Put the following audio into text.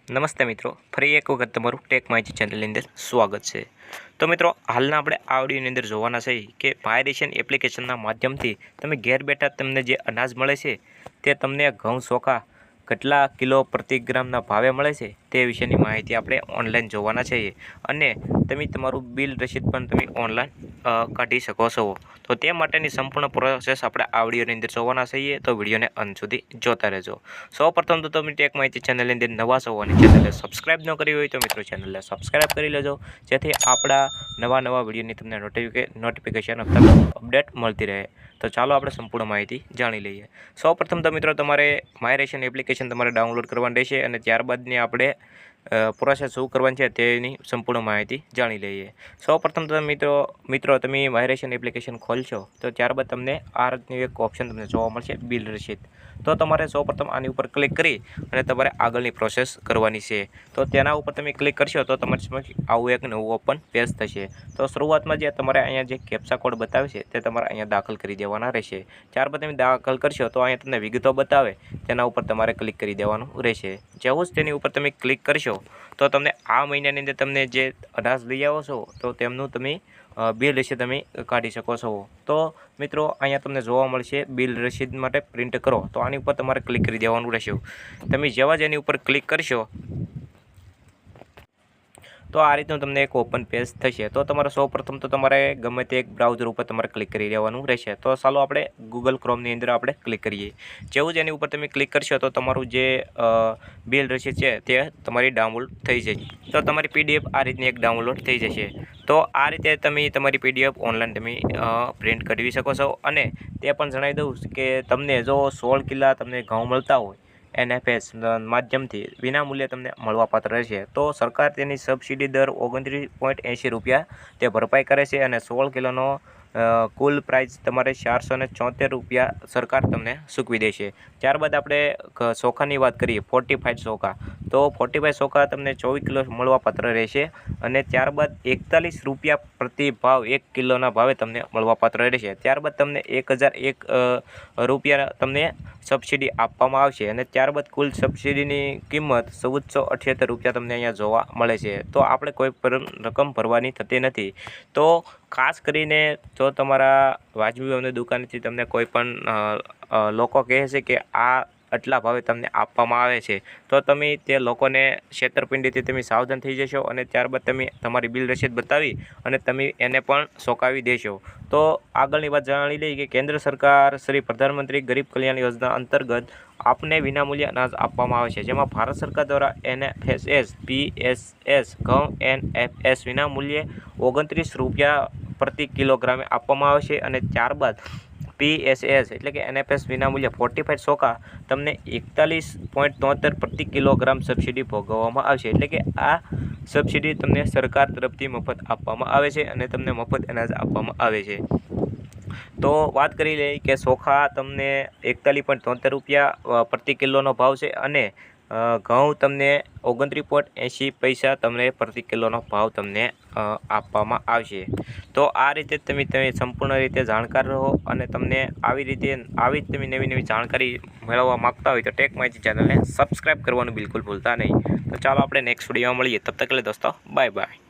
નમસ્તે મિત્રો, ફરી એક વખત તમારું ટેક માહિતી ચેનલની અંદર સ્વાગત છે। તો મિત્રો, હાલના આપણે આ વિડીયોની અંદર જોવાના છે કે માય રેશન એપ્લિકેશનના માધ્યમથી તમે ઘેર બેઠા તમને જે અનાજ મળે છે તે તમને ઘઉં ચોખા કેટલા કિલો પ્રતિ ગ્રામના ભાવે મળે છે તે વિશેની માહિતી આપણે ઓનલાઈન જોવાના છીએ અને તમે તમારું બિલ રસીદ પણ તમે ઓનલાઈન કાઢી શકો છો। તો તે માટેની સંપૂર્ણ પ્રોસેસ આપણે આ વિડીયોની અંદર જોવાના છીએ, તો વિડીયોને અંત સુધી જોતા રહેજો। સૌપ્રથમ તો તમે ટેક માહિતી ચેનલની અંદર નવા છો અને ચેનલને સબસ્ક્રાઇબ ન કરી હોય તો મિત્રો ચેનલને સબસ્ક્રાઇબ કરી લેજો, જેથી આપણા નવા વિડીયોની તમને નોટિફિકેશન અપડેટ મળતી રહે। તો ચાલો આપણે સંપૂર્ણ માહિતી જાણી લઈએ। સૌપ્રથમ તો મિત્રો તમારે માય રેશન એપ્લિકેશન તમારે ડાઉનલોડ કરવાની રહેશે અને ત્યારબાદની આપણે પ્રોસેસ શું કરવાની છે તેની સંપૂર્ણ માહિતી જાણી લઈએ। સૌપ્રથમ તો મિત્રો તમે માય રેશન એપ્લિકેશન ખોલશો તો ત્યારબાદ તમને આ રીતનું એક ઓપ્શન તમને જોવા મળશે, બિલ રસીદ। તો તમારે સૌપ્રથમ આની ઉપર ક્લિક કરી અને તમારે આગળની પ્રોસેસ કરવાની છે। તો તેના ઉપર તમે ક્લિક કરશો તો તમારી સમક્ષ આવું એક નવું ઓપન પેજ થશે। તો શરૂઆતમાં જે તમારે અહીંયા જે કેપ્ચા કોડ બતાવે છે તે તમારે અહીંયા દાખલ કરી દેવાના રહેશે। ત્યારબાદ તમે દાખલ કરશો તો અહીંયા તમને વિગતો બતાવે તેના ઉપર તમારે ક્લિક કરી દેવાનું રહેશે। જેવું જ તેની ઉપર તમે ક્લિક કરશો તો તમને આ મહિનાની અંદર તમને જે અનાજ લઈ આવો છો તો તેમનું તમે બિલ રસીદ તમે કાઢી શકો છો। તો મિત્રો અહીંયા તમને જોવા મળશે બિલ રસીદ માટે પ્રિન્ટ કરો, તો આની ઉપર તમારે ક્લિક કરી દેવાનું રહેશે। તમે જેવા જ એની ઉપર ક્લિક કરશો તો આ રીતનું તમને એક ઓપન પેજ થશે। તો તમારે સૌપ્રથમ તો તમારે ગમે તે એક બ્રાઉઝર ઉપર તમારે ક્લિક કરી દેવાનું રહેશે। તો ચાલો આપણે ગૂગલ ક્રોમની અંદર આપણે ક્લિક કરીએ। જેવું જ એની ઉપર તમે ક્લિક કરશો તો તમારું જે બિલ રસીદ છે તે તમારી ડાઉનલોડ થઈ જશે। તો તમારી પીડીએફ આ રીતની એક ડાઉનલોડ થઈ જશે। તો આ રીતે તમે તમારી પીડીએફ ઓનલાઈન તમે પ્રિન્ટ કઢવી શકો છો। અને તે પણ જણાવી દઉં કે તમને જો 16 કિલા તમને ઘઉં મળતા હોય NFS માધ્યમથી વિનામૂલ્યે તમને મળવાપાત્ર રહેશે। તો સરકાર તેની સબસિડી દર 29.80 રૂપિયા તે ભરપાઈ કરે છે અને 16 કિલોનો કુલ પ્રાઇસ તમારે 474 રૂપિયા સરકાર તમને ચૂકવી દેશે। ત્યારબાદ આપણે ચોખાની વાત કરીએ, 45 ચોખા, તો 45 ચોખા તમને 24 કિલો મળવાપાત્ર રહેશે અને ત્યારબાદ 41 રૂપિયા પ્રતિ ભાવ 1 કિલોના ભાવે તમને મળવાપાત્ર રહેશે। ત્યારબાદ તમને 1001 રૂપિયા તમને સબસિડી આપવામાં આવશે અને ત્યારબાદ કુલ સબસિડીની કિંમત 1478 રૂપિયા તમને અહીંયા જોવા મળે છે। તો આપણે કોઈ પણ રકમ ભરવાની થતી નથી। તો ખાસ કરીને જો તમારા વાજબી ભાવની દુકાનેથી તમને કોઈ પણ લોકો કહે છે કે આ આટલા ભાવે તમને આપવામાં આવે છે તો તમે તે લોકોને છેતરપિંડીથી તમે સાવધાન થઈ જશો અને ત્યારબાદ તમે તમારી બિલ રસીદ બતાવી અને તમે એને પણ ચોંકાવી દેશો। તો આગળની વાત જાણી લઈએ કે કેન્દ્ર સરકાર શ્રી પ્રધાનમંત્રી ગરીબ કલ્યાણ યોજના અંતર્ગત આપને વિનામૂલ્ય અનાજ આપવામાં આવે છે, જેમાં ભારત સરકાર દ્વારા NFS, PSS, ઘઉં NFS વિનામૂલ્યે 29 રૂપિયા પ્રતિ કિલોગ્રામે આપવામાં આવે છે અને ત્યારબાદ PSS એટલે કે NFS વિનામૂલ્યે 45 ચોખા તમને 41.73 પ્રતિ કિલોગ્રામ સબસિડી ભોગવવામાં આવશે। એટલે કે આ સબસિડી તમને સરકાર તરફથી મફત આપવામાં આવે છે અને તમને મફત અનાજ આપવામાં આવે છે। તો વાત કરી લઈએ કે ચોખા તમને 41.73 રૂપિયા પ્રતિ કિલોનો ભાવ છે અને ઘઉં તમને 29.80 પૈસા તમને પ્રતિ કિલોનો ભાવ તમને આપવામાં આવશે। તો આ રીતે તમે સંપૂર્ણ રીતે જાણકાર રહો અને તમને આવી તમે નવી જાણકારી મેળવવા માગતા હોય તો ટેક માહિતી ચેનલને સબસ્ક્રાઈબ કરવાનું બિલકુલ ભૂલતા નહીં। તો ચાલો આપણે નેક્સ્ટ વિડીયોમાં મળીએ, તબ તક કે लिए दोस्तों बाय बाय।